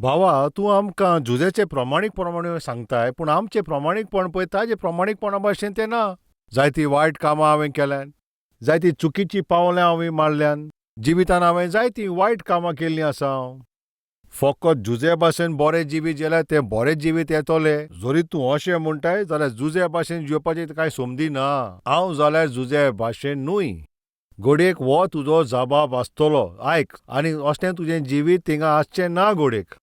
भावा, तूं आमकां जुजेचे प्रामाणीकपणां सांगताय, पूण आमचें प्रामाणीकपण पळय ताजे प्रामाणीकपणा भाशेन तें ना. जायतीं वायट कामां हांवें केल्यात, जायतीं चुकीचीं पावलां हांवें मारल्यात, जिवितांत हांवें जायतीं वायट कामां केल्लीं आसा. फकत जुजे भाशेन बरे जिवीत जाल्यार ते बरे जिवीत येतले. जरी तूं अशें म्हणटाय जाल्यार जुजे भाशेन जिवपाची कांय संबंदी ना. हांव जाल्यार जुजे भाशेन न्हय. घोडयेक हो तुजो जबाब आसतलो. आयक, आनी असलें तुजें जिवीत थिंगा आसचें ना घोडयेक.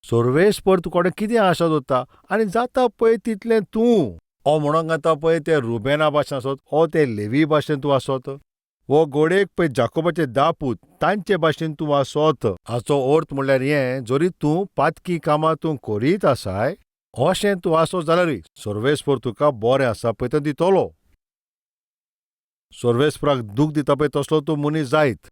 सर्वेस्पर तुकोडे कितें आशा दवरता आनी जाता पळय तितलें तूं. हो म्हणोंक येता पळय ते रुबेना भाशेन आसत, हो ते लेवी भाशेन तूं आसत, वो घोडयेक पळय जाकोबाचे 10 पूत तांचे भाशेन तूं आसत. हाचो अर्थ म्हणल्यार हें, जरी तूं पातकी कामां तूं करीत आसाय, अशें तूं आसत जाल्यारूय सर्वेस्पर तुका बरें आसा पळय तें दितलो. सर्वेस्पराक दूख दिता पळय तसलो तूं मनीस जायत.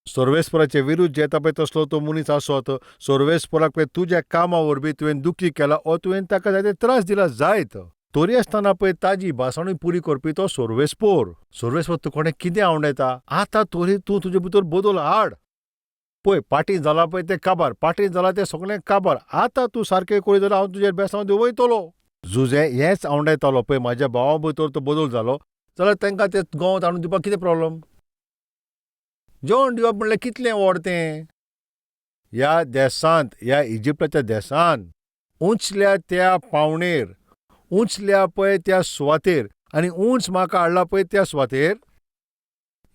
सर्वेस्पराचे विरुद्ध जेता पळय तसलो तो मनीस आसत. सर्वेस्पराक पळय तुज्या कामां वरवीं तुवें दुखी केला ओ तुवें ताका जायते त्रास दिला जायत. तरी आसतना पळय ताजी भासावणी पुरी करपी तो सर्वेस्पर. सर्वेस्पर तुकोडे कितें आवडटा आतां तरी तूं तुजे भितर बदल हाड. पळय, पाटीन जाला पळय तें काबार, पाटीन जाला तें सगळें काबार. आतां तूं सारकें करीत जाल्यार हांव तुजेर बेसांव दिवं वयतलो. जुजे हेंच आवडटालो पळय म्हाज्या भावा भितर तो बदल जालो जाल्यार तांकां तें गोंवत हाडून दिवपाक कितें प्रॉब्लेम? जेवण दिवप म्हणल्यार कितलें व्हड तें. ह्या देसांत, ह्या इजिप्टाच्या देसांत उंचल्या त्या पावणेर, उंचल्या पळय त्या सुवातेर आनी उंच म्हाका हाडला पळय त्या सुवातेर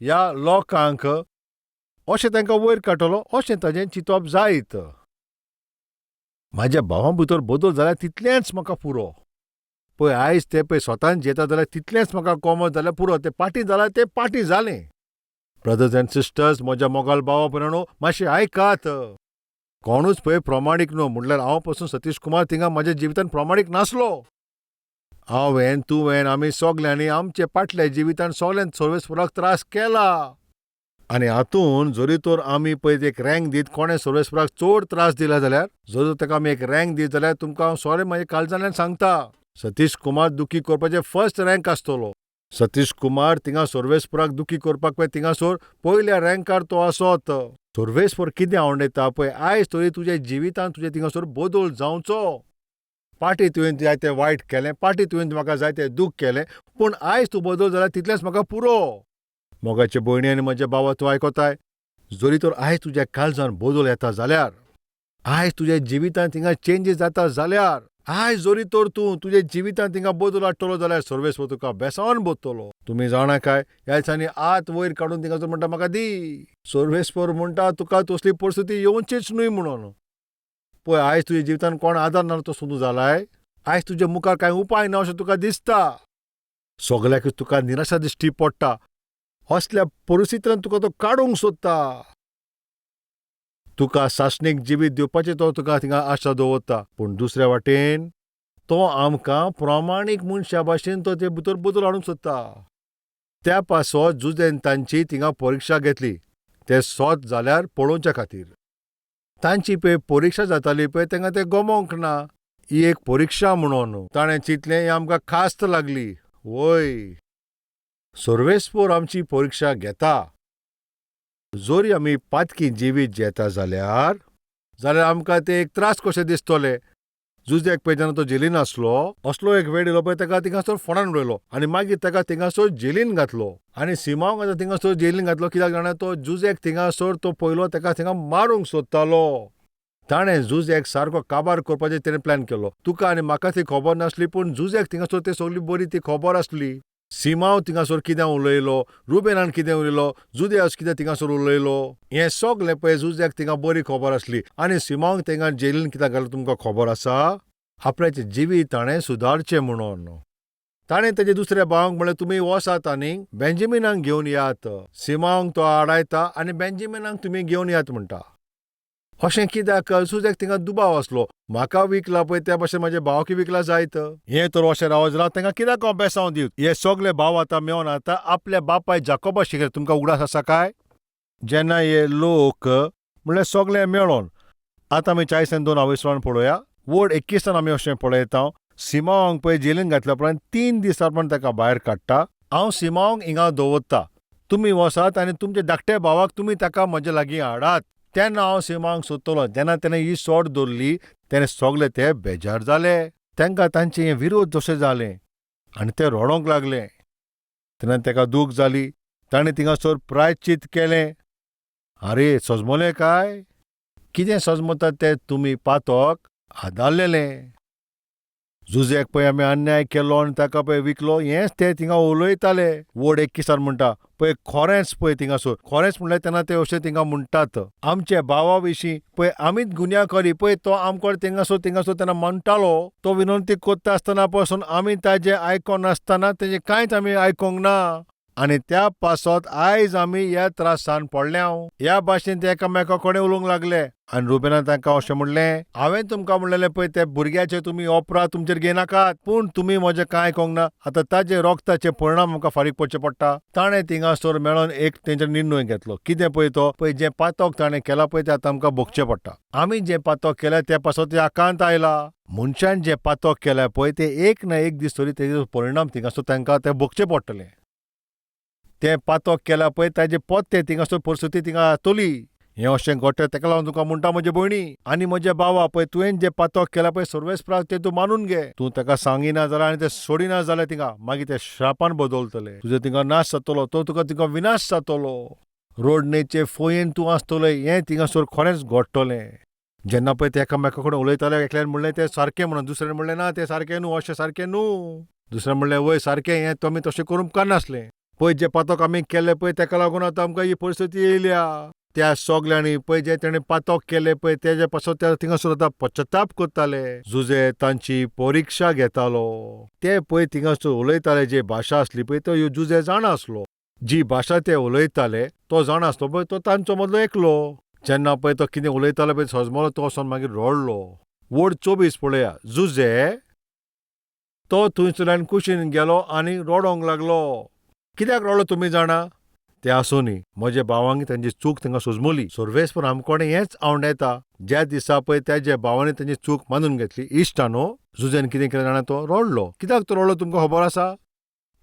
ह्या लोकांक अशें तांकां वयर काडटलो अशें ताजें चिंतप जायत. म्हाज्या भावा भितर बदल जाल्यार तितलेंच म्हाका पुरो. पळय, आयज ते पळय स्वतान जेता जाल्यार तितलेंच म्हाका कोमत जाल्यार पुरो. तें पाटी जाल्यार तें पाटी जालें. ब्रदर्स अँड सिस्टर्स, म्हज्या मोगाल भावा भयणो, मातशें आयकात. कोणूच पळय प्रमाणीक न्हू म्हणल्यार हांव पासून सतीश कुमार थिंगा म्हाज्या जिवितांत प्रमाणीक नासलो. हांवें, तुवें, आमी सगल्यांनी आमचे फाटल्या जिवितांत सगळ्यांत सर्वेस्पराक त्रास केला. आनी हातूंत जरी तर आमी पळय एक रँक दीत कोणें सर्वेस्पराक चड त्रास दिला जाल्यार, जर ताका आमी एक रँक दीत जाल्यार तुमकां हांव सोरे म्हाज्या काळजांतल्यान सांगता, सतीश कुमार दुखी करपाचें फर्स्ट रँक आसतलो. सतीश कुमार थिंगा सर्वेस्पराक दुखी करपाक पळय थिंगासोर पयल्या रँकार तो आसत. सर्वेस्पर कितें आवडटा पळय, आयज तरी तुज्या जिवितांत तुजे थिंगासोर बदल जावचो. पाटी तुवें जायतें वायट केलें, पाटी तुवें म्हाका जायतें दूख केलें, पूण आयज तूं बदल जाल्यार तितलेंच म्हाका पुरो. मोगाचे भयणी आनी म्हजे भावा तूं आयकोताय, जरी तर आयज तुज्या काळजांत बदल येता जाल्यार, आयज तुज्या जिवितांत थिंगा चेंजीस जाता जाल्यार, आयज जरी तर तूं तुज्या जिवितांत थिंगा बदल हाडटलो जाल्यार सर्वेस्पर तुका बेसावन बोदतलो. तुमी जाणा काय, ह्या दिसांनी आत वयर काडून थिंगासोर म्हणटा म्हाका दी. सर्वेस्पर म्हणटा तुका तसली परिस्थिती येवचीच न्हय म्हणून. पळय, आयज तुज्या जिवितांत कोण आदार ना तो सुद्दां जालाय. आयज तुज्या मुखार कांय उपाय ना अशें तुका दिसता. सगल्याकच तुका निराशा दिश्टी पडटा. असल्या परिस्थितींतल्यान तुका तो काडूंक सोदता. तुका सासणीक जिवीत दिवपाची तो तुका थिंगा आशा दवरता. पूण दुसऱ्या वाटेन तो आमकां प्रामाणीक मनशा भाशेन तो ते भितर बदल हाडूंक सोदता. त्या पासत जुजेन तांची थिंगा परीक्षा घेतली. ते सोत जाल्यार पळोवच्या खातीर. तांची पळय परीक्षा जाताली पळय तांकां तें गमोंक ना. ही एक परीक्षा म्हणून ताणें चिंतलें ही आमकां खास्त लागली. वय, सर्वेस्पर आमची परीक्षा घेता. जरी आमी पातकी जिवीत जेता जाल्यार आमकां ते एक त्रास कशे दिसतले. जुजेक पळय जेन्ना तो जेलीन आसलो, असलो एक वेळ येयलो पळय ताका थिंगासोर फोंडान उडयलो आनी मागीर ताका थिंगासोर जेलीन घातलो. आनी सिमांक आतां थिंगासोर जेलीन घातलो कित्याक जाणा तो जुजेक थिंगासोर तो पयलो ताका थिंगा मारूंक सोदतालो. ताणें जुजेक सारको काबार करपाचें तेणें प्लॅन केलो. तुका आनी म्हाका ती खबर नासली, पूण जुजेक थिंगासोर ती सगळी बरी ती खबर आसली. सिमांव थिंगासोर कितें उलयलो, रुबेनान कितें उलयलो, जुदेस कितें थिंगासोर उलयलो, हें सगलें पळय जुजेक थिंगा बरी खबर आसली. आनी सिमांक थिंगा जेलीन कित्याक घालो तुमकां खबर आसा? आपल्याचें जिवीत ताणें सुदारचें म्हणून. ताणें ताच्या दुसऱ्या भावांक म्हणलें, तुमी वसात आनी बेंजामिनाक घेवन यात. सिमांक तो आडायता आनी बेंजामिनाक तुमी घेवन यात म्हणटा. अशें कित्याक? जुजेक थिंगा दुबाव आसलो. म्हाका विकला पळय त्या भाशेन म्हाज्या भावाकय विकला जायत. हें तर अशें रावत जाल्यार तांकां कित्याक बेसांव दिवं? हे सगळे भाव आतां मेळोन आतां आपल्या बापाय जाकोबा शिकले. तुमकां उगडास आसा काय? जेन्ना हे लोक म्हणल्यार सगळे मेळोन, आतां आमी 40-2 हांवें पळोवया. वड 21 आमी अशें पळयता, सिमांक पळय जेलीन घातल्या उपरांत 3 दीस उपरांत ताका भायर काडटा. हांव सिमांक हिंगा दवरता. तुमी वसात आनी तुमच्या धाकट्या भावाक तुमी ताका म्हजे लागीं हाडात. तेन्ना हांव सिमांक सोदतलो. जेन्ना तेणें ही सोड दवरली तेणे सगळे ते बेजार जाले. तांकां तांचे हें विरोध जशें जालें आनी ते रडोंक लागले. तेन्ना ताका दूख जाली. ताणें थिंगासर प्रायश्चीत केलें. आरे सजमलें काय? कितें सजमतात ते तुमी पातक आदारलेलें. जुजेक पळय आमी अन्याय केलो आनी ताका पळय विकलो हेंच ते थिंगा उलयताले. वड 21 म्हणटा पळय खरेंच पळय थिंगासर खरेंच म्हणल्यार तेन्ना ते अशें थिंगा म्हणटात. आमच्या भावा विशीं पळय आमीच गुन्यांवकारी पळय तो आमकां थिंगासर तेन्ना म्हणटालो. तो विनंती कोत्ता आसतना पसून आमी ताजें आयकोनासतना तेजें कांयच आमी आयकोंक ना. आनी त्या पासत आयज आमी ह्या त्रासान पडल्या. ह्या भाशेन ते एकामेका कडेन उलोवंक लागले. आनी रुबेनान तांकां अशें म्हणलें, हांवें तुमकां म्हणलेलें पळय ते भुरग्याचे तुमी ओपरा तुमचेर घेयनाकात, पूण तुमी म्हजें कांय आयकोंक ना. आतां ताजे रोगताचे परिणाम आमकां फारीक पडचे पडटा. ताणें थिंगासर मेळोन एक तेंचो निर्णय घेतलो. कितें पळय तो पळय जें पातक ताणें केलां पळय तें आतां आमकां भोगचें पडटा. आमी जें पातक केलें त्या पासत तें आकांत आयला. मनशान जें पातक केलें पळय तें एक ना एक दीस तरी तेजो परिणाम थिंगासर तांकां तें भोगचें पडटलें. तें पातक केलां पळय ताजें पत्तें थिंगासर परिस्थिती थिंगा जातली. हें अशें घडटा ताका लागून तुका म्हणटा म्हजे भयणी आनी म्हजे भावा पळय तुवें जें पातक केलां पळय सर्वेस्पराक तें तूं मानून घे. तूं ताका सांगिना जाल्यार आनी तें सोडिना जाल्यार थिंगा मागीर तें श्रापान बदलतलें. तुजो थिंगा नाश जातलो. तो तुका थिंगा विनाश जातलो. रोडणेचे फोयेन तूं आसतलें हें थिंगासर खरेंच घडटलें. जेन्ना पळय ते एकामेका कडेन उलयताले एकल्यान म्हणलें तें सारकें म्हणून दुसऱ्यान म्हणलें ना तें सारकें न्हू अशें सारकें न्हू. दुसऱ्यान म्हणलें वय सारकें हें तुमी तशें करूंक उपकारनासलें. पळय जें पातक आमी केलें पळय ताका लागून आतां आमकां ही परिस्थिती येयल्या. त्या सगल्यांनी पळय जें तेणें पातक केलें पळय तेजे पासून ते थिंगासर आतां पश्चाताप करताले. जुजे तांची परिक्षा घेतालो. ते पळय थिंगासर उलयताले जी भाशा आसली पळय तो ह्यो जुजे जाणासलो. जी भाशा ते उलयताले तो जाणासलो पळय तो तांचो मदलो एकलो. जेन्ना पळय तो कितें उलयतालो पळय सजमलो तो वचोन मागीर रडलो. वड 24 पळया. जुजे तो थंयसरल्यान कुशीन गेलो आनी रडोंक लागलो. कित्याक रडलो तुमी जाणा? ते आसुनी म्हज्या भावांनी तांची चूक तांकां सुजमली. सर्वेस्पर आमकोडे हेंच आवंडायता. ज्या दिसा पळय त्याच्या भावांनी तांची चूक मानून घेतली इश्टा न्हू. जुजेन कितें केलें जाणा तो रडलो. कित्याक तो रडलो तुमकां खबर आसा?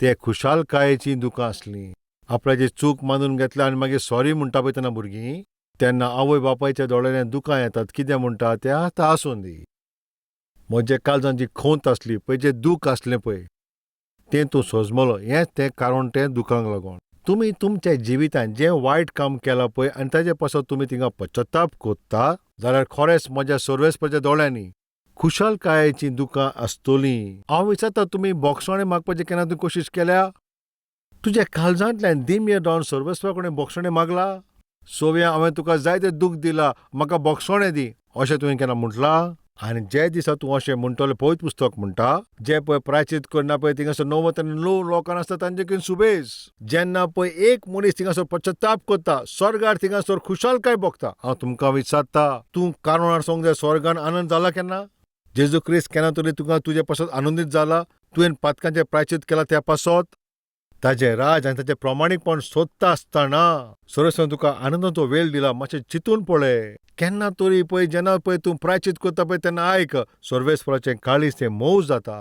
ते खुशालकायेची दुकां आसलीं. आपल्याची चूक मानून घेतल्या आनी मागीर सॉरी म्हणटा पळय तेन्ना भुरगीं तेन्ना आवय बापायच्या दोळ्यांनी दुकां येतात. कितें म्हणटा तें आतां आसूं दी. म्हज्या काळजांत जी खोंत आसली पळय जें दूख आसलें पळय तें तूं सजमलो हेंच तें कारण तें दुखांक लागून. तुमी तुमच्या जिवितांत जें वायट काम केलां पळय आनी ताजे पासून तुमी थिंगा पश्चाताप कोत्ता जाल्यार खरेंच म्हज्या सर्वेस्पराच्या दोळ्यांनी खुशालकायेची दुकां आसतलीं. हांव विचारता तुमी बोगसणे मागपाची केन्ना तुवें कोशिश केल्या? तुज्या काळजांतल्यान दिम्य रावन सर्वेस्परा कडेन बोगसणे मागला? सोव्या हांवें तुका जायतें दूख दिलां म्हाका बोगसणे दी अशें तुवें केन्ना म्हटलां? आनी जे दिसा तूं अशें म्हणटलें पळयत पुस्तक म्हणटा जे पळय प्रायश्चीत करना पळय थिंगासर 90 आनी 9 लोकांक आसता तांचे कडेन सुबेज. जेन्ना पळय एक मनीस थिंगासर पश्चाताप करता स्वर्गार थिंगासर खुशालकाय भोगता. हांव तुमकां विचारता तूं कारणा सोंग जाय स्वर्गान आनंद जाला केन्ना? जेजू क्रिस्त केन्ना तरी तुका तुजे पासत आनंदीत जाला? तुवें पातकांचें प्रायश्चीत केलां त्या पासत? ताजें राज आनी ताचें प्रामाणीकपण सोदता आसतना सर्वेस्परान तुका आनंदाचो वेळ दिला. मातशें चिंतून पळय. केन्ना तरी पळय जेन्ना पळय तूं प्रायश्चीत करता पळय तेन्ना आयक सर्वेस्पराचें काळीज तें मोव जाता.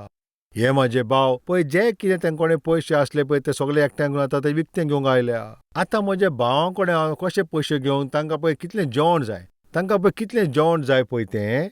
हे म्हाजे भाव पळय जे कितें तेंकोडे पयशे आसले पळय ते सगळे एकठांय करून आतां ते विकतें घेवंक आयल्या. आतां म्हज्या भावां कडेन हांव कशे पयशे घेवंक? तांकां पळय कितलें जेवण जाय. तांकां पळय कितलें जेवण जाय पळय तें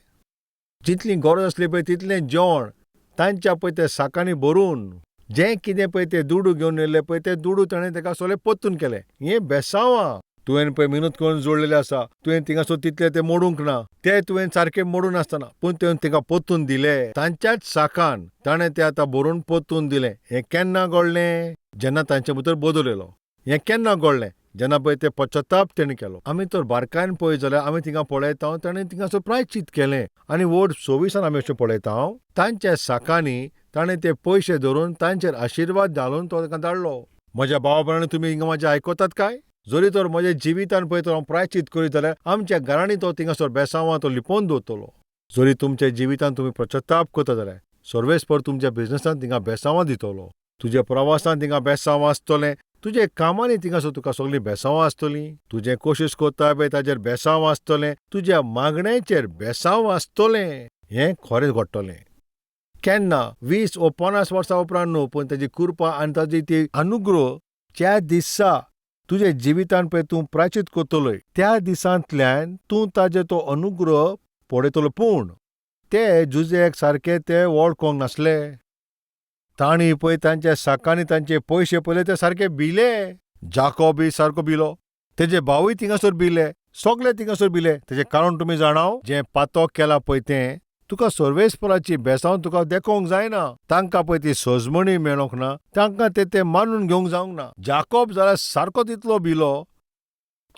जितली गरज आसली पळय तितलें जेवण तांच्या पळय ते साकांनी भरून जें कितें पळय ते दुडू घेवन येयल्ले पळय ते दुडू ताणें ताका सगळें पोत्तून केलें. हें बेसांवां. तुवें पळय मेहनत करून जोडलेलें आसा. तुवें थिंगासर तितलें तें मोडूंक ना. तें तुवें सारकें मोडून नासतना पूण तुवें तिका पोत्तून दिलें. तांच्याच साकान ताणें तें आतां भरून पोत्तून दिलें. हें केन्ना घडलें? जेन्ना तांचे भितर बदल येयलो. हें केन्ना घडलें? जेन्ना पळय ते पश्चाताप तेणें केलो. आमी तर बारकायेन पळयत जाल्यार आमी थिंगा पळयता ताणें थिंगासर प्रायश्चीत केलें. आनी वड 26 आमी अशें पळयता तांच्या साकांनी ताणें ते पयशे धरून तांचेर आशिर्वाद घालून तो ताका धाडलो. म्हज्या भावा भयणी तुमी हिंगा म्हाजें आयकतात काय? जरी तर म्हज्या जिवितान पळय तर हांव प्रायश्चीत करीत जाल्यार आमच्या घरांनी तो थिंगासर बेसांवां तो लिपोवन दवरतलो. जरी तुमच्या जिवितान तुमी पश्चाताप करता जाल्यार सर्वेस्पर तुमच्या बिझनसांत थिंगा बेसांवां दितलो. तुज्या प्रवासान थिंगा बेसांवां आसतलें. तुजे कामांनी थिंगासर तुका सगळीं बेसांवां आसतलीं. तुजें कोशिश कोत्ता पळय ताचेर बेसांवां आसतलें. तुज्या मागण्यांचेर बेसांवां आसतलें. हें खरेंच घडटलें. केन्ना 20 वा 50 वर्सां उपरांत न्हू पूण ताजी कृपा आनी ताजी ती अनुग्रह ज्या दिसा तुजे जिवितान पळय तूं प्राचित करतलोय त्या दिसांतल्यान तूं ताजे तो अनुग्रह पळयतलो. पूण ते जुजेक सारके ते वळखोंक नासले. तांणी पळय तांच्या साकांनी तांचे पयशे पयले ते सारके भिले. जाकोबी सारको भिलो, तेजे भावूय थिंगासर भिले, सगळे थिंगासर भिले. तेजें कारण तुमी जाणाव, जें पातोक केलां पळय तें तुका सर्वेस्पराची बेसांव तुका देखोवंक जायना. तांकां पळय ती सजमणी मेळोंक ना, तांकां ते मानून घेवंक जावंक ना. जाकोब जाल्यार सारको तितलो भिलो.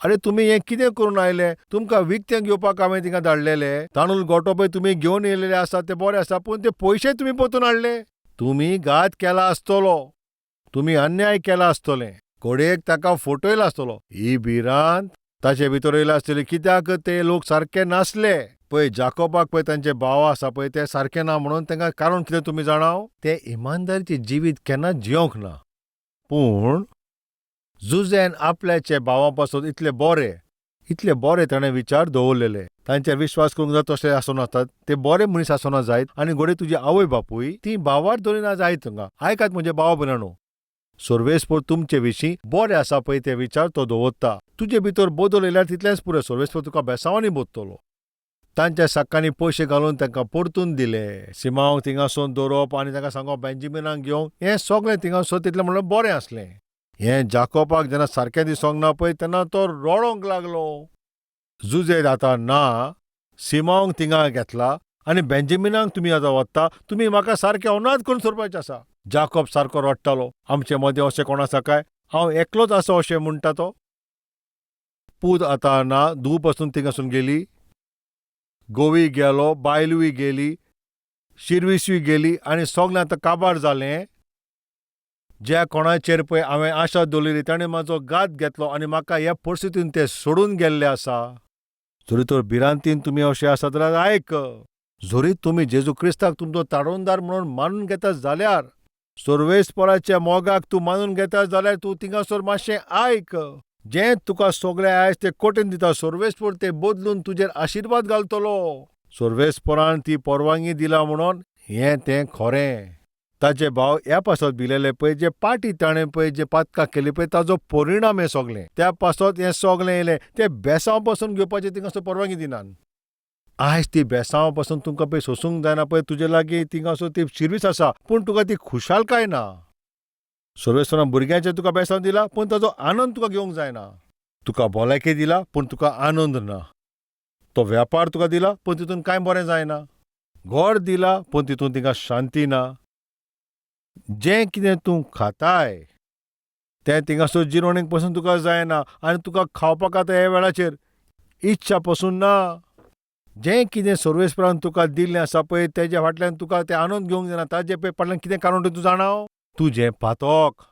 अरे तुमी हें कितें करून आयले? तुमकां विकतें घेवपाक हांवें थिंगा धाडलेले. तांदूळ गोठो पळय तुमी घेवन येयलेले आसा ते बरें आसा, पूण ते पयशे तुमी परतून हाडले. तुमी घात केला आसतलो, तुमी अन्याय केला आसतलें, घोडयेक ताका फटयला आसतलो. ही भिरांत ताचे भितर येयला आसतली. कित्याक ते लोक सारके नासले. पळय जाकोबाक पळय तांचे भाव आसा पळय ते सारके ना म्हणून तांकां कारण कितें तुमी जाणाव? ते इमानदारीचें जिवीत केन्ना जियोंक ना. पूण जुजेन आपल्याचे भावा पासून इतले बरे ताणें विचार दवरलेले. तांचेर विश्वास करूंक जाय तशें आसूं नातात. ते बरे मनीस आसूं जायत आनी घोडे तुजी आवय बापूय ती भावार धरिना जायत. हांगा आयकात म्हजे भाव भयणांनो, सर्वेस्पर तुमचे विशीं बरे आसा पळय ते विचार तो दवरता. तुजे भितर बदल येयल्यार तितलेंच पुरो. सर्वेस्पर तुका बेसांवांनी बोदतलो. तांच्या साकांनी पयशे घालून तांकां परतून दिले. सिमांक थिंगासोर दवरप आनी तांकां सांगप बेंजामिनाक घेवंक, हें सगळें थिंगासोर तितलें म्हणल्यार बरें आसलें. हें जाकोबाक जेन्ना सारकें दिसोंक ना पळय तेन्ना तो रडोंक लागलो. जुजे आतां ना, सिमांक थिंगा घेतला आनी बेंजामिनाक तुमी आतां वता. तुमी म्हाका सारकें अनाथ करून सोडपाचें आसा. जाकोब सारको रडटालो. आमचे मदें अशें कोण आसा काय? हांव एकलोच आसा अशें म्हणटा तो. पूत आतां ना, धूव पासून थिंगासून गेली, गोवी गेलो, बायलूय गेली, शिरविसूय गेली आनी सगळें आतां काबार जालें. ज्या कोणाचेर पळय हांवें आशा दवरलेली ताणें म्हाजो घात घेतलो आनी म्हाका ह्या परिस्थितीन ते सोडून गेल्ले आसा. जरी तर भिरांतीन तुमी अशें आसा जाल्यार आयक. जरी तुमी जेजू क्रिस्ताक तुमचो तारणदार म्हणून मानून घेतात जाल्यार, सर्वेस्पराच्या मोगाक तूं मानून घेता जाल्यार तूं थिंगासर मातशें आयक. जें तुका सगळें आयज ते कोटेन दिता, सर्वेस्पर ते बदलून तुजेर आशिर्वाद घालतलो. सर्वेस्परान ती परवानगी दिला म्हणून हें तें खरें. ताचे भाव ह्या पासत भिलेले पळय, जे पाटी ताणें पळय जे पातकां केली पळय ताजो परिणाम हें सगळें. त्या पासत हें सगळें येयलें. ते बेसांव पासून घेवपाची थिंगासर परवानगी दिनात. आयज ती बेसांव पासून तुमकां पळय सोसूंक जायना पळय. तुजे लागीं थिंगासर ती शिर्वीस आसा, पूण तुका ती खुशालकाय ना. सर्वेस्परान भुरग्यांचेर तुका बेसांव दिला, पूण ताजो आनंद तुका घेवंक जायना. तुका भलायकी दिला, पूण तुका आनंद ना. तो वेपार तुका दिला, पूण तितून कांय बरें जायना. घर दिला, पूण तितून तिका शांती ना. जें कितें तूं खाताय तें थिंगासर जिरोवणेक पासून तुका जायना आनी तुका खावपाक आतां ह्या वेळाचेर इच्छा पासून ना. जें कितें सर्वेस्परान तुका दिल्लें आसा पळय तेज्या फाटल्यान तुका तें आनंद घेवंक जायना. ताजे पळय फाटल्यान कितें कारण तूं जाणाव? तुजें पातोक.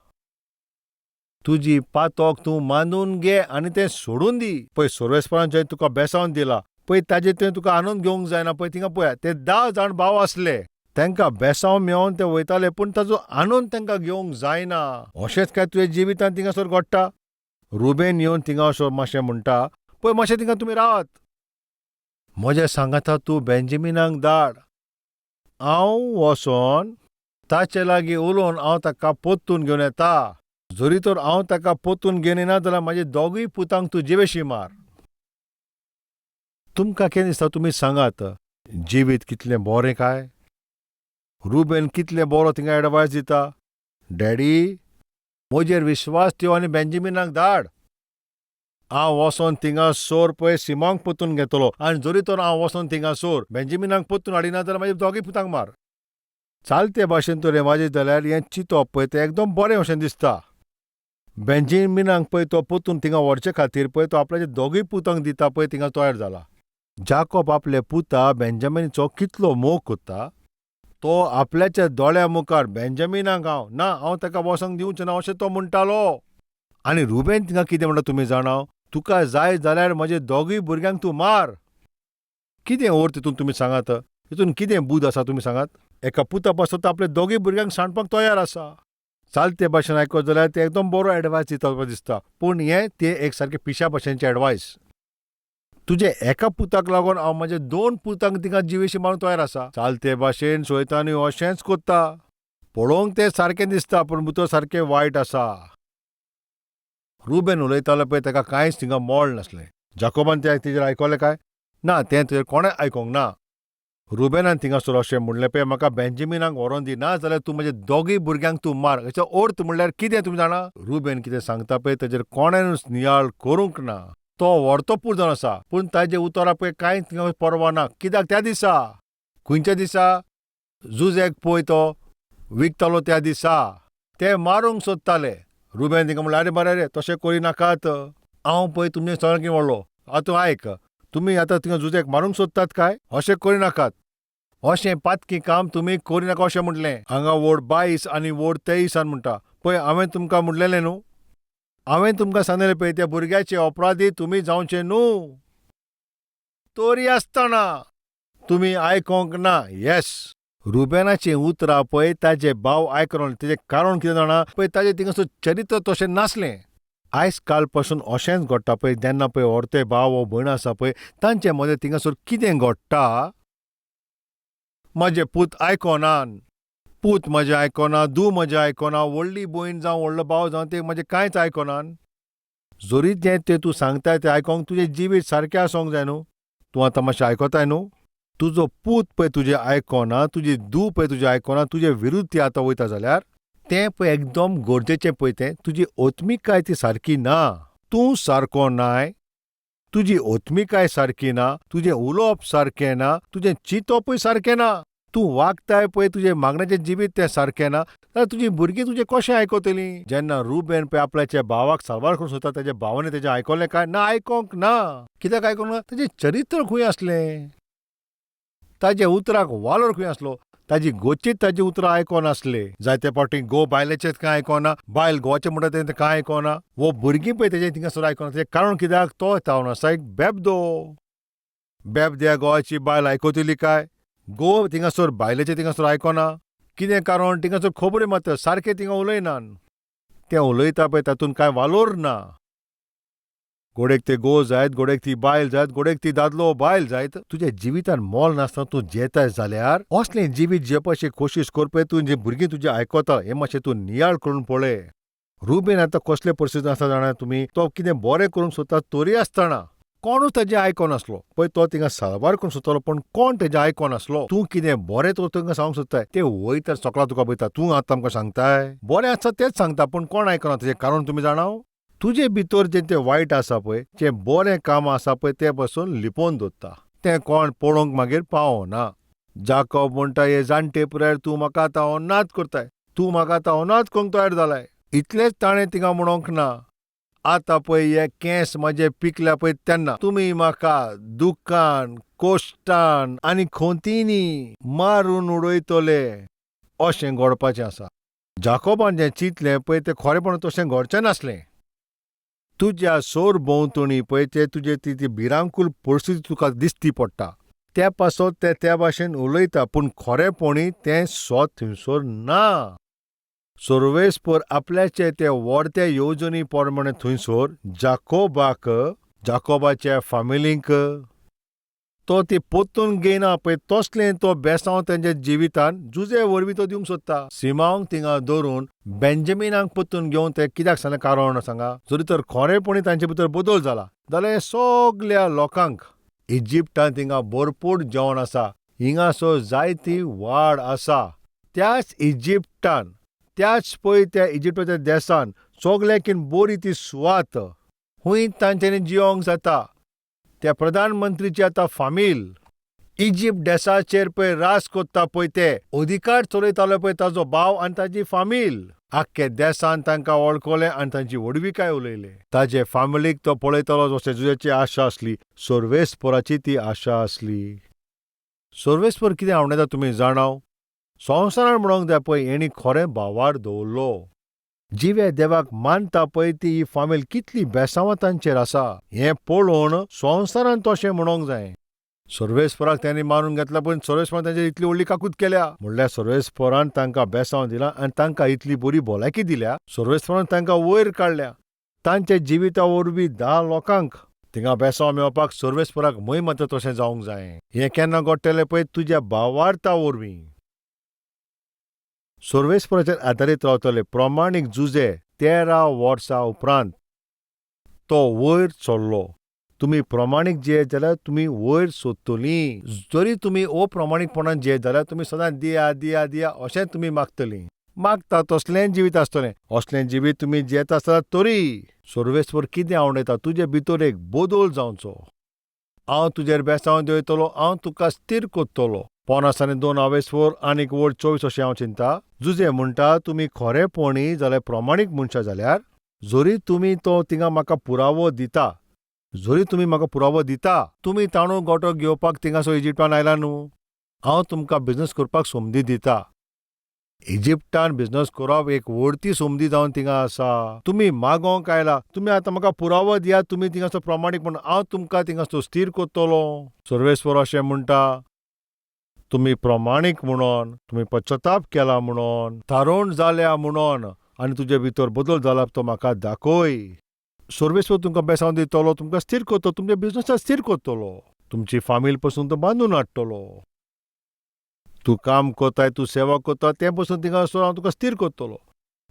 तुजी पातोक तूं मानून घे आनी तें सोडून दी. पळय सर्वेस्परान जें तुका बेसांवन दिलां पळय ताजेर तुवें तुका आनंद घेवंक जायना पळय. थिंगा पळया ते 10 जाण भाव आसले. तांकां बेसांव मेळोन ते वयताले, पूण ताजो आनंद तांकां घेवंक जायना. अशेंच काय तुवें जिवितांत थिंगासर घडटा? रुबेन येवन थिंगासर मातशें म्हणटा, पळय मातशें थिंगा तुमी रावात. म्हजें सांगाता तूं बेंजामिनाक धाड. हांव वचोन ताचे लागीं उलोवन हांव ताका परतून घेवन येता. जरी तर हांव ताका परतून घेवन येना जाल्यार म्हाजे दोगूय पुतांक तूं जिवेशी मार. तुमकां कितें दिसता? तुमी सांगात. जिवीत कितलें बरें काय? रुबेन कितलें बरो थिंगा एडवायस दिता. डॅडी, म्हजेर विश्वास ठेव आनी बेंजामिनाक धाड. हांव वचोन थिंगासर पळय सिमांक परतून घेतलो आनी जरी तर हांव वचोन थिंगासर बेंजामिनाक परतून हाडिना जाल्यार म्हाजे दोगूय पुतांक मार. चालते भाशेन तर हें वाजयत जाल्यार हें चिंतप पळय तें एकदम बरें अशें दिसता. बेंजामिनाक पळय तो परतून थिंगा व्हरचे खातीर पळय तो आपल्याचे दोगूय पुतांक दिता पळय थिंगा तयार जाला. जाकोब आपले पुता बेंजामिनाचो कितलो मोग करता. तो आपल्याच्या दोळ्या मुखार बेंजामिनाक हांव ताका वसंक दिवचें ना अशें तो म्हणटालो. आनी रुबेन थिंगा कितें म्हणटा तुमी जाणाव? तुका जाय जाल्यार म्हजे दोगूय भुरग्यांक तूं मार. कितें ओर तितून तुमी सांगात? तितून कितें बूद आसा तुमी सांगात? एका पुता पासत आपले दोगूय भुरग्यांक सांडपाक तयार आसा. चालते भाशेन आयकत जाल्यार ते एकदम बरो एडवायस दिता दिसता, पूण हें तें एक सारकें पिशा भाशेचें एडवायस. तुजे एका पुताक लागून हांव म्हजे 2 पुतांक थिंगा जिवेशी मारूंक तयार आसा. चालते भाशेन शैतानूय अशेंच कोत्ता. पळोवंक तें सारकें दिसता, पूण भितर सारकें वायट आसा. रुबेन उलयतालो पळय ताका कांयच थिंगा मोल नासलें. जाकोबान तेजेर आयकलें काय? ना, तें तुजें कोणें आयकोंक ना. रुबेनान थिंगासर अशें म्हणलें पळय, म्हाका बेंजामिनाक व्हरोन दी, ना जाल्यार तूं म्हज्या दोगूय भुरग्यांक तूं मार. हेचो अर्थ म्हणल्यार कितें तुमी जाणा? रुबेन कितें सांगता पळय ताचेर कोणेंच नियाळ करूंक ना. तो व्हरतो पुर्जन आसा, पूण ताजे उतराक पळय कांयच थिंगा परवा ना. कित्याक त्या दिसा, खंयच्या दिसा? जुजेक पळय तो विकतालो त्या दिसा ते मारूंक सोदताले. रुबेन तिका म्हणलें, आरे बरें रे, तशें करिनाकात. हांव पळय तुमचें सगळें व्हडलो. आतां आयक, तुमी आतां थिंगा जुजेक मारूंक सोदतात काय? अशें करिनाकात. अशें पातकी काम तुमी करिनाका अशें म्हटलें. हांगा वोड 22 आनी वोड 23 म्हणटा पळय. हांवें तुमकां म्हणलेलें न्हू, हांवें तुमकां सांगलेलें पळय, त्या भुरग्याचे अपराधी तुमी जावचे न्हू. तोरी आसतना तुमी आयकोंक ना. येस, रुबेनाचीं उतरां पळय ताजे भाव आयकना. तेजें कारण कितें जाणा पळय, ताजें थिंगासर चरित्र तशें नासलें. आयज काल पासून अशेंच घडटा पळय. जेन्ना पळय व्हरते भाव वो भयण आसा पळय, तांचे मदें थिंगासर कितें घडटा? म्हजे पूत आयकोनान, पूत म्हजें आयकोना, धूव म्हजें आयकोना, व्हडली भयण जावं व्हडलो भाव जावं ते म्हजें कांयच आयकोनान. जोरी जें तूं सांगताय तें आयकोंक तुजें जिवीत सारकें आसोंक जाय न्हू. तूं आतां मातशें आयकोताय न्हू. तुजो पूत पळय तुजें आयकोना, तुजी धूव पळय तुजें आयकोना, तुजे विरुद्ध ती आतां वयता जाल्यार तें पळय एकदम गरजेचें पळय तें. तुजी ओत्मिकाय ती सारकी ना. तूं सारको नाय, तुजी ओत्मिकाय सारकी ना, तुजें उलोवप सारकें ना, तुजें चिंतपूय सारकें ना. तूं वागताय पळय, तुजें मागण्याचें जिवीत तें सारकें ना, जाल्यार तुजीं भुरगीं तुजें कशें आयकतलीं? जेन्ना रुबेन पळय आपल्याच्या भावाक सारवार करून सोदता, तेज्या भावानूय तेजें आयकलें काय? ना, आयकोंक ना. कित्याक आयकोंक ना? तेजें चरित्र खंय आसलें. ताजे उतराक वालोर खंय आसलो. ताजी घोवचीच ताजी उतरां आयकोनासले. जायते फावटी घोव बायलेचेच कांय आयकोना, बायल घोवाचें म्हणटा तें कांय आयकोना. वो भुरगीं पळय तेजें थिंगासर आयकोना. तेजें कारण कित्याक? तो जावन आसा एक बेबदो. बेबद्या घोवाची बायल आयकतली काय? घोव थिंगासर बायलेचें थिंगासर आयकोना. कितें कारण? थिंगासर खबरी मात सारकें थिंगा उलयनान. तें उलयता पळय तातूंत कांय वालोर ना. घोडेक ते घोव जायत, घोडेक ती बायल जायत, घोडेक ती दादलो बायल जायत. तुज्या जिवितान मोल नासतना तूं जेताय जाल्यार असलें जिवीत जेवपाची कोशिश कर पळय. तूं जे भुरगीं तुजें आयकोता हें मातशें तूं नियाळ करून पळय. रुबेन आतां कसले परिस्थितींत आसा जाणा तुमी? तो कितें बरें करूंक सोदता तोरी आसतना कोणूच ताजें आयकोनासलो. पळय तो थिंगा सारवार करून सोदतालो, पूण कोण तेजें आयकोनासलो. तूं कितें बरें तो तांकां सांगूंक सोदताय तें वयता सगळा तुका पळयता. तूं आतां आमकां सांगताय बरें आसा तेंच सांगता, पूण कोण आयकना. तेजें कारण तुमी जाणाव? तुजे भितर जें तें वायट आसा पळय, जें बरें काम आसा पळय, तें पासून लिपोवन दवरता. तें कोण पळोवंक मागीर पावना. जाकोब म्हणटा, हे जाणटे पुराय तूं म्हाका आतां अनाथ करताय. तूं म्हाका आतां अनाथ करूंक तयार जालाय. इतलेंच ताणें थिंगा म्हणोंक ना. आतां पळय हे केंस म्हाजे पिकल्या पळय तेन्ना तुमी म्हाका दुख्खान, कोश्टान आनी खोंतीनी मारून उडयतले. अशें घडपाचें आसा. जाकोबान जें चिंतलें पळय तें खरेंपण तशें घडचें नासलें. तुज्या सोर भोंवतणी पळय ते तुजे ती भिरांकूळ परिस्थिती तुका दिश्टी पडटा. त्या पासत ते त्या भाशेन उलयता, पूण खरेंपणी तें स्वत थंयसर ना. सर्वेस्पर आपल्याचे ते व्हडते येवजणी प्रमाणे थंयसर जाकोबाच्या फामिलींक तो ती पोत्तून घेयना पळय, तसलें तो बेसांव तेंच्या जिवितान जुजे वरवीं तो दिवंक सोदता. सिमांक थिंगा दवरून बेंजामिनाक पोत्तून घेवन ते कित्याक सांगलें कारण सांगा? जरी तर खरेंपणी तांचे भितर बदल जाला जाल्यार हे सगळ्या लोकांक इजिप्टांत थिंगा भरपूर जेवण आसा, हिंगासर जायती वाड आसा. त्याच इजिप्टान, त्याच पळय त्या इजिप्टाच्या देशान सगळ्याकीन बरी ती सुवात, हुंय तांच्यांनी जियोंक जाता. त्या प्रधानमंत्रीची आतां फामील इजिप्ट देशाचेर पळय राज कोत्ता पळय, ते अधिकार चलयतालो पळय ताजो भाव आनी ताजी फामील. आख्खे देशान तांकां वळखलें आनी तांची वडविकाय उलयले. ताजे फामिलीक तो पळयतालो जशें जुजेची आशा आसली, सर्वेस्पराची ती आशा आसली. सर्वेस्पर कितें आवडटा तुमी जाणाव? संवसारान म्हणोंक जाय पळय हेणी खरें भावार दवरलो. जिवे देवाक मानता पळय ती ही फामील कितली बेसांवां तांचेर आसा हें पळोवन संवसारान तशें म्हणोंक जाय. सर्वेस्पराक त्यांनी मारून घेतला, पूण सर्वेस्परान तांचेर इतली व्हडली काकूट केल्या. म्हणल्यार सर्वेस्परान तांकां बेसांव दिलां आनी तांकां इतली बरी भलायकी दिल्या. सर्वेस्परान तांकां वयर काडल्या. तांचे जिविता वरवीं 10 लोकांक थिंगा बेसांव मेळपाक सर्वेस्पराक मय मात्र तशें जावंक जाय. हें केन्ना घडटलें पळय? तुज्या भावार्था वरवीं. सर्वेस्पराचेर आदारीत रावतले. प्रमाणीक जुजे 13 वर्सां उपरांत तो वयर चडलो. तुमी प्रमाणीक जे जाल्यार तुमी वयर सोदतलीं. जरी तुमी अप्रामाणीकपणान जे जाल्यार तुमी सदां दिया दिया दिया अशें तुमी मागतलीं. मागता तसलें जिवीत आसतलें. असलें जिवीत तुमी जेता आसतना तरी सर्वेस्पर कितें आवडटा तुजे भितर एक बदल जावचो. हांव तुजेर बेसांव देंवयतलो, हांव तुका स्थिर करतलो. 5:2 आनीक वड 24 अशें हांव चिंता. जुजे म्हणटा तुमी खरेपणी जाल्यार प्रमाणीक मनशां जाल्यार जरी तुमी तो थिंगा म्हाका पुरावो दिता, जरी तुमी म्हाका पुरावो दिता, तुमी तांदूळ गोटो घेवपाक थिंगासो इजिप्टान आयला न्हू, हांव तुमकां बिझनस करपाक संदी दिता. इजिप्टान बिझनस करप एक व्हडती संदी जावन थिंगा आसा. तुमी मागोंक आयला, तुमी आतां म्हाका पुरावो दियात, तुमी थिंगासो प्रमाणीक म्हणून हांव तुमकां थिंगासो स्थिर करतलो. सर्वेस्वर अशें म्हणटा, तुमी प्रमाणीक म्हणून, तुमी पश्चाताप केला म्हणून, थारोवन जाल्या म्हणून आनी तुजे भितर बदल जाला तो म्हाका दाखय. सर्वेस्वर तुमकां बेसांव दितलो, तुमकां स्थिर करतलो, तुमच्या बिझनसाक स्थिर करतलो, तुमची फामील पासून तो बांदून हाडटलो. तूं काम करताय, तूं सेवा करता तें पासून थिंगा हांव तुका स्थिर करतलो.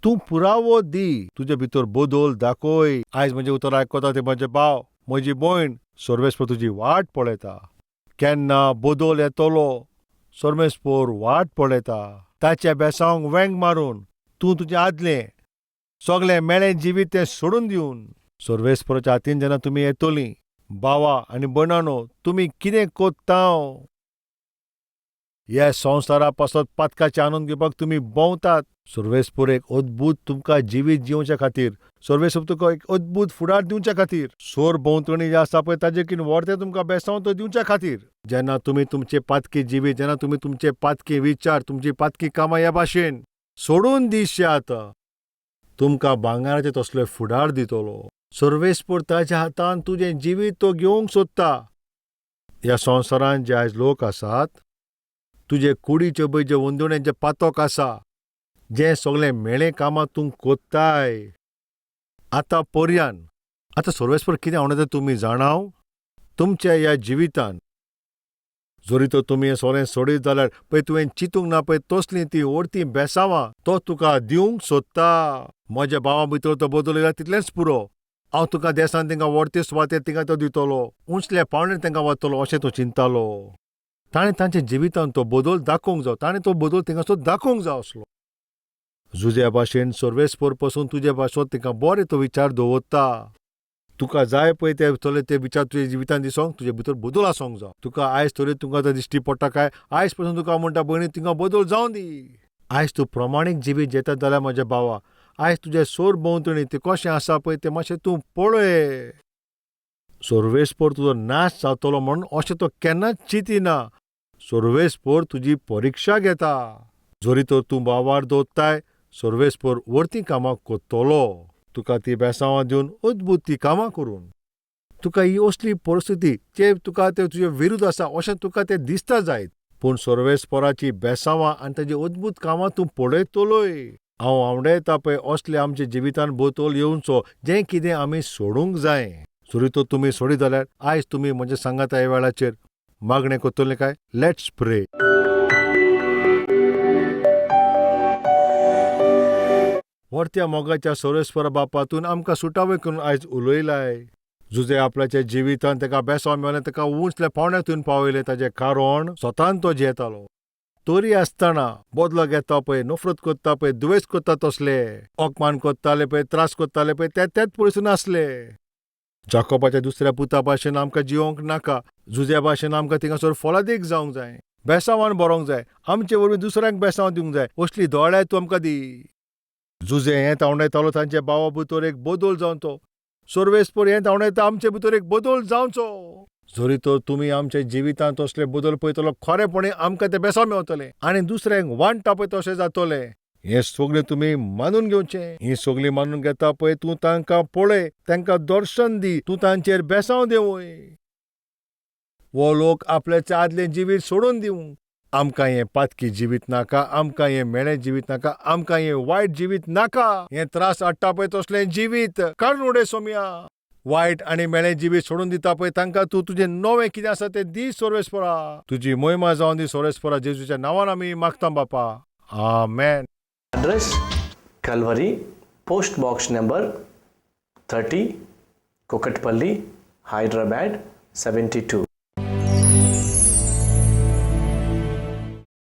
तूं पुरावो दी, तुजे भितर बदल दाखय. आयज म्हजें उतर आयकता ते म्हजे भाव, म्हजी भयण, सर्वेस्पर तुजी वाट पळयता. केन्ना बदल येतलो, सर्वेस्पर वाट पळयता. ताच्या बेसांवाक वेंग मारून तूं तुजें आदलें सगळें मेळें जिवीत तें सोडून दिवन सर्वेस्पराच्या हातीन जेन्ना तुमी येतलीं, भावा आनी भयणांनो, तुमी कितें कोत्ता? ह्या संवसारा पासत पातकाचे आनंद घेवपाक तुमी भोंवतात. सर्वेस्पर एक अद्भुत तुमकां जिवीत जिवच्या खातीर, सर्वेस्पर तुका एक अद्भुत फुडार दिवच्या खातीर, सोर भोंवतणी जे आसा पळय ताजे किन व्हरते तुमकां बेसांव तो दिवच्या खातीर. जेन्ना तुमी तुमचें पातकी जिवीत, जेन्ना तुमी तुमचे पातकी विचार, तुमची पातकी कामां ह्या भाशेन सोडून दिशात, तुमकां भांगाराचे तसले फुडार दितलो. सर्वेस्पर ताच्या हातान तुजें जिवीत तो घेवंक सोदता. ह्या संवसारांत जे आयज लोक आसात, तुजे कुडीचे पळय जे वंदवण्यांचे पातक आसा, जें सगळें मेळें कामां तूं कोत्ताय आतां पर्यान, आतां सर्वेस्पर कितें आवडटा तुमी जाणाव? तुमच्या ह्या जिवितान जरी तर तुमी हें सगळें सोडीत जाल्यार पळय तुवें चिंतूंक ना पळय तसलीं ती व्हडती बेसांवां तो तुका दिवंक सोदता. म्हज्या भावा भितर तो बदल येयला तितलेंच पुरो. हांव तुका देसान तांकां व्हडते सुवातेर थिंगा तो दितलो, उंचल्या पावंड्यार तांकां व्हरतलो अशें तो चिंतालो. ताणें तांच्या जिवितांत तो बदल दाखोवंक जाय, ताणें तो बदल थिंगासो दाखोवंक जाय असलो. जुज्या भाशेन सर्वेस्पर पासून तुजे भाशेन तिका बरे तो विचार दवरता. तुका जाय पळय ते विचार तुजे जिवितांत दिसोंक, तुजे भितर बदल आसोंक जाय. तुका आयज तरी तुका तो दिश्टी पडटा काय? आयज पासून तुका म्हणटा भयणी थिंगा बदल जावं दी. आयज तूं प्रमाणीक जिवीत जेता जाल्यार म्हज्या भावा, आयज तुजे सोर भोंवतणी ते कशें आसा पळय तें मातशें तूं पळय. सर्वेस्पर तुजो नाश जातलो म्हणून अशें तो केन्नाच चिंतिना. सर्वेस्पर तुजी परीक्षा घेता. जरी तर तूं भावार दवरताय, सर्वेस्पर व्हडतीं कामां करतलो. तुका ती बेसांवां दिवन अद्भुत ती कामां करून. तुका ही असली परिस्थिती जे तुका ते तुजे विरुद्ध आसा अशें तुका तें दिसता जायत, पूण सर्वेस्पराची बेसांवां आनी ताची अद्भुत कामां तूं पळयतलोय. हांव आवडयता पळय असले आमच्या जिवितांत बदल येवचो, जें कितें आमी सोडूंक जाय. जरी तर तुमी सोडीत जाल्यार आयज तुमी म्हजे सांगात ह्या वेळाचेर मागणें करतले काय? लेट्स प्रे. व्हडत्या मोगाच्या सर्वेस्परा बापातून आमकां सुटावे करून आयज उलयलाय. जुजे आपल्याच्या जिवितांत ताका बेसांव मेळ्ळें, ताका उंचल्या पावंड्यातून पावयलें, ताचें कारण स्वतान तो जेतालो. तरी आसतना बदलो घेता पळय, नफरत करता पळय, दुवेस करता तसले, अपमान करताले पळय, त्रास करताले पळय, तेच परिस्थितीन आसले. जाकोबाच्या दुसऱ्या पुता भाशेन आमकां जिवंक नाका. जुज्या भाशेन आमकां थिंगासर फलादीक जावंक जाय, बेसांवान बरोंक जाय, आमचे वरवीं दुसऱ्यांक बेसांव दिवंक जाय, असली दोळ्याय तूं आमकां दी. जुजे हें तावंडयतालो तांच्या भावा भितर एक बदल जावचो. सर्वेस्पर हें तावंडयता आमचे भितर एक बदल जावचो. जरी तर तुमी आमच्या जिवितांत असले बदल पळयतलो, खरेपणी आमकां ते बेसांव मेवतले आनी दुसऱ्यांक वांटता पळय तशें जातले. हें सगळें तुमी मानून घेवचें. ही सगळीं मानून घेता पळय तूं तांकां पळय, तांकां दर्शन दी, तूं तांचेर बेसांव देंवय. वो लोक आपल्याचें आदलें जिवीत सोडून दिवं. आमकां हें पातकी जिवीत नाका, आमकां हें मेळें जिवीत नाका, आमकां हें वायट जिवीत नाका. हें त्रास हाडटा पळय तसलें जिवीत काडून उडय सोम्या. वायट आनी मेळें जिवीत सोडून दिता पळय तांकां तूं तुजें नवें कितें आसा तें दी सर्वेस्परा. तुजी महिमा जावं दी सर्वेस्परा. जेजूच्या नांवान आमी मागता बापा. आमेन. Address Calvary, Post Box number 30, Kokatpalli, Hyderabad 72.